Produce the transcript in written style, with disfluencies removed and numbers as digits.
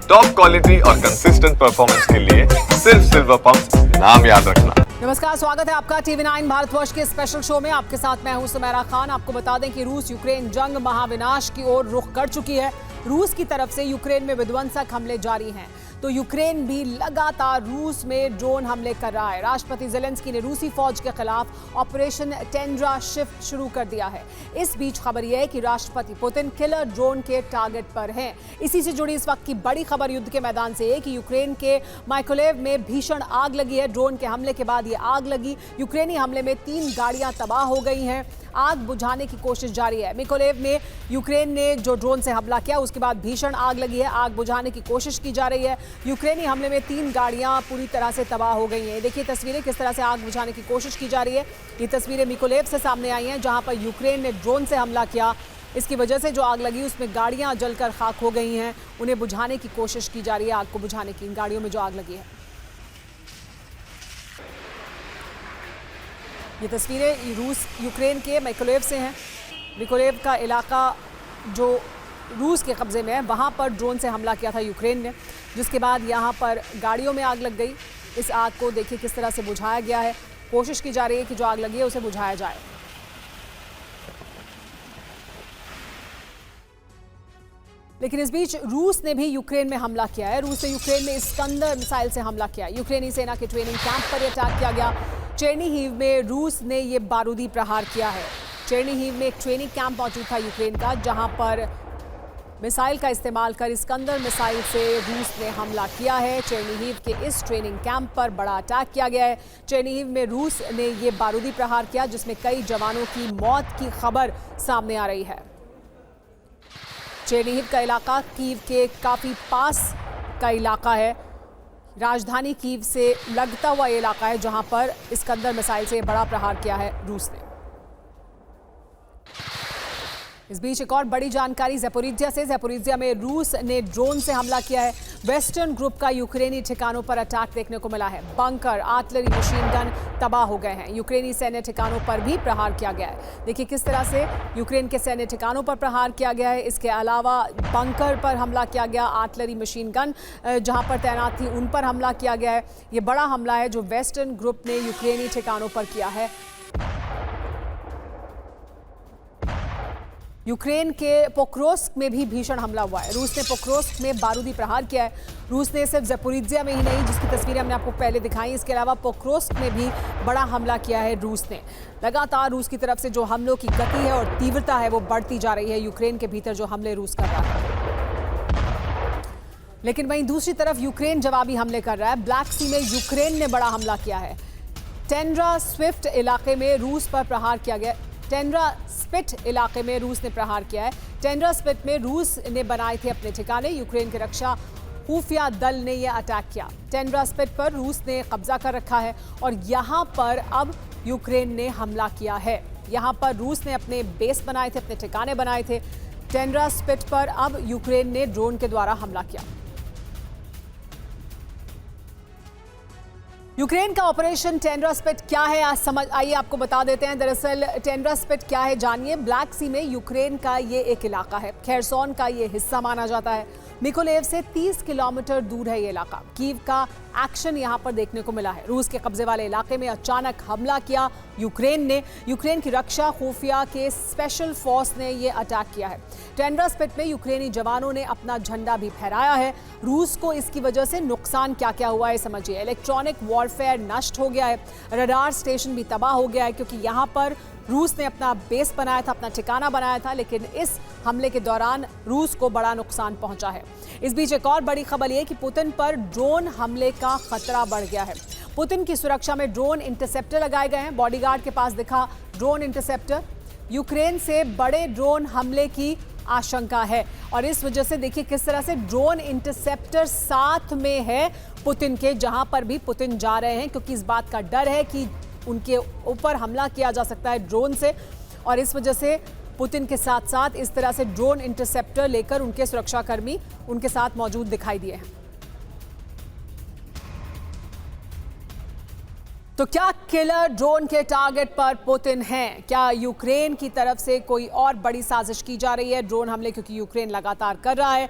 Top quality और consistent performance के लिए सिर्फ सिल्वर पंप नाम याद रखना। नमस्कार, स्वागत है आपका TV9 भारतवर्ष के स्पेशल शो में। आपके साथ मैं हूं सुमेरा खान। आपको बता दें कि रूस यूक्रेन जंग महाविनाश की ओर रुख कर चुकी है। रूस की तरफ से यूक्रेन में विध्वंसक हमले जारी हैं, तो यूक्रेन भी लगातार रूस में ड्रोन हमले कर रहा है। राष्ट्रपति ज़ेलेंस्की ने रूसी फौज के खिलाफ ऑपरेशन टेंड्रा शिफ्ट शुरू कर दिया है। इस बीच खबर यह है कि राष्ट्रपति पुतिन किलर ड्रोन के टारगेट पर हैं। इसी से जुड़ी इस वक्त की बड़ी खबर युद्ध के मैदान से है कि यूक्रेन के माइकोलेव में भीषण आग लगी है। ड्रोन के हमले के बाद ये आग लगी। यूक्रेनी हमले में 3 गाड़ियां तबाह हो गई हैं। आग बुझाने की कोशिश जारी है। मिकोलेव में यूक्रेन ने जो ड्रोन से हमला किया उसके बाद भीषण आग लगी है। आग बुझाने की कोशिश की जा रही है। यूक्रेनी हमले में 3 गाड़ियां पूरी तरह से तबाह हो गई हैं। देखिए तस्वीरें किस तरह से आग बुझाने की कोशिश की जा रही है। ये तस्वीरें मिकोलेव से सामने आई हैं, जहां पर यूक्रेन ने ड्रोन से हमला किया। इसकी वजह से जो आग लगी उसमें गाड़ियां जलकर खाक हो गई हैं। उन्हें बुझाने की कोशिश की जा रही है। आग को बुझाने की इन गाड़ियों में जो आग लगी है। ये तस्वीरें रूस यूक्रेन के मिकोलेव से हैं। मिकोलेव का इलाका जो रूस के कब्जे में है, वहाँ पर ड्रोन से हमला किया था यूक्रेन ने, जिसके बाद यहाँ पर गाड़ियों में आग लग गई। इस आग को देखिए किस तरह से बुझाया गया है। कोशिश की जा रही है कि जो आग लगी है उसे बुझाया जाए। लेकिन इस बीच रूस ने भी यूक्रेन में हमला किया है। रूस ने यूक्रेन में इस्कंदर मिसाइल से हमला किया। यूक्रेनी सेना के ट्रेनिंग कैंप पर यह अटैक किया गया। चेर्निहिव में रूस ने ये बारूदी प्रहार किया है। चेर्निहिव में एक ट्रेनिंग कैंप मौजूद था यूक्रेन का, जहां पर मिसाइल का इस्तेमाल कर इस्कंदर मिसाइल से रूस ने हमला किया है। चेर्निहिव के इस ट्रेनिंग कैंप पर बड़ा अटैक किया गया है। चेर्निहिव में रूस ने ये बारूदी प्रहार किया, जिसमें कई जवानों की मौत की खबर सामने आ रही है। चेर्निहिव का इलाका कीव के काफ़ी पास का इलाका है। राजधानी कीव से लगता हुआ ये इलाका है, जहां पर इस्कंदर मिसाइल से बड़ा प्रहार किया है रूस ने। इस बीच एक और बड़ी जानकारी ज़ैपोरिज्जिया से। ज़ैपोरिज्जिया में रूस ने ड्रोन से हमला किया है। वेस्टर्न ग्रुप का यूक्रेनी ठिकानों पर अटैक देखने को मिला है। बंकर, आर्टिलरी, मशीन गन तबाह हो गए हैं। यूक्रेनी सैन्य ठिकानों पर भी प्रहार किया गया है। देखिए किस तरह से यूक्रेन के सैन्य ठिकानों पर प्रहार किया गया है। इसके अलावा बंकर पर हमला किया गया। आर्टिलरी, मशीन गन जहां पर तैनात थी उन पर हमला किया गया है। ये बड़ा हमला है जो वेस्टर्न ग्रुप ने यूक्रेनी ठिकानों पर किया है। यूक्रेन के पोक्रोस्क में भी भीषण हमला हुआ है। रूस ने पोक्रोस्क में बारूदी प्रहार किया है। रूस ने सिर्फ ज़ैपोरिज्जिया में ही नहीं, जिसकी तस्वीरें हमने आपको पहले दिखाई, इसके अलावा पोक्रोस्क में भी बड़ा हमला किया है रूस ने। लगातार रूस की तरफ से जो हमलों की गति है और तीव्रता है वो बढ़ती जा रही है। यूक्रेन के भीतर जो हमले रूस कर रहा है, लेकिन वहीं दूसरी तरफ यूक्रेन जवाबी हमले कर रहा है। ब्लैक सी में यूक्रेन ने बड़ा हमला किया है। टेंड्रा स्विफ्ट इलाके में रूस पर प्रहार किया गया। टेंड्रा स्पिट इलाके में रूस ने प्रहार किया है। टेंड्रा स्पिट में रूस ने बनाए थे अपने ठिकाने। यूक्रेन के रक्षा खुफिया दल ने यह अटैक किया। टेंड्रा स्पिट पर रूस ने कब्जा कर रखा है और यहाँ पर अब यूक्रेन ने हमला किया है। यहाँ पर रूस ने अपने बेस बनाए थे, अपने ठिकाने बनाए थे। टेंड्रा स्पिट पर अब यूक्रेन ने ड्रोन के द्वारा हमला किया। यूक्रेन का ऑपरेशन टेंड्रा स्पिट क्या है, आज समझ आइए आपको बता देते हैं। दरअसल टेंड्रा स्पिट क्या है जानिए। ब्लैक सी में यूक्रेन का ये एक इलाका है। खेरसोन का ये हिस्सा माना जाता है। मिकोलेव से 30 किलोमीटर दूर है ये इलाका। कीव का एक्शन यहाँ पर देखने को मिला है। रूस के कब्जे वाले इलाके में अचानक हमला किया यूक्रेन ने। यूक्रेन की रक्षा खुफिया के स्पेशल फोर्स ने ये अटैक किया है। टेंड्रा स्पिट में यूक्रेनी जवानों ने अपना झंडा भी फहराया है। रूस को इसकी वजह से नुकसान क्या क्या हुआ है समझिए। इलेक्ट्रॉनिक वॉरफेयर नष्ट हो गया है। रडार स्टेशन भी तबाह हो गया है, क्योंकि यहाँ पर रूस ने अपना बेस बनाया था, अपना ठिकाना बनाया था, लेकिन इस हमले के दौरान रूस को बड़ा नुकसान पहुंचा है। इस बीच एक और बड़ी खबर यह कि पुतिन पर ड्रोन हमले का खतरा बढ़ गया है। पुतिन की सुरक्षा में ड्रोन इंटरसेप्टर लगाए गए हैं। बॉडीगार्ड के पास दिखा ड्रोन इंटरसेप्टर। यूक्रेन से बड़े ड्रोन हमले की आशंका है और इस वजह से देखिए किस तरह से ड्रोन इंटरसेप्टर साथ में है पुतिन के, जहां पर भी पुतिन जा रहे हैं, क्योंकि इस बात का डर है कि उनके ऊपर हमला किया जा सकता है ड्रोन से, और इस वजह से पुतिन के साथ साथ इस तरह से ड्रोन इंटरसेप्टर लेकर उनके सुरक्षाकर्मी उनके साथ मौजूद दिखाई दिए हैं। तो क्या किलर ड्रोन के टारगेट पर पुतिन हैं? क्या यूक्रेन की तरफ से कोई और बड़ी साजिश की जा रही है ड्रोन हमले, क्योंकि यूक्रेन लगातार कर रहा है।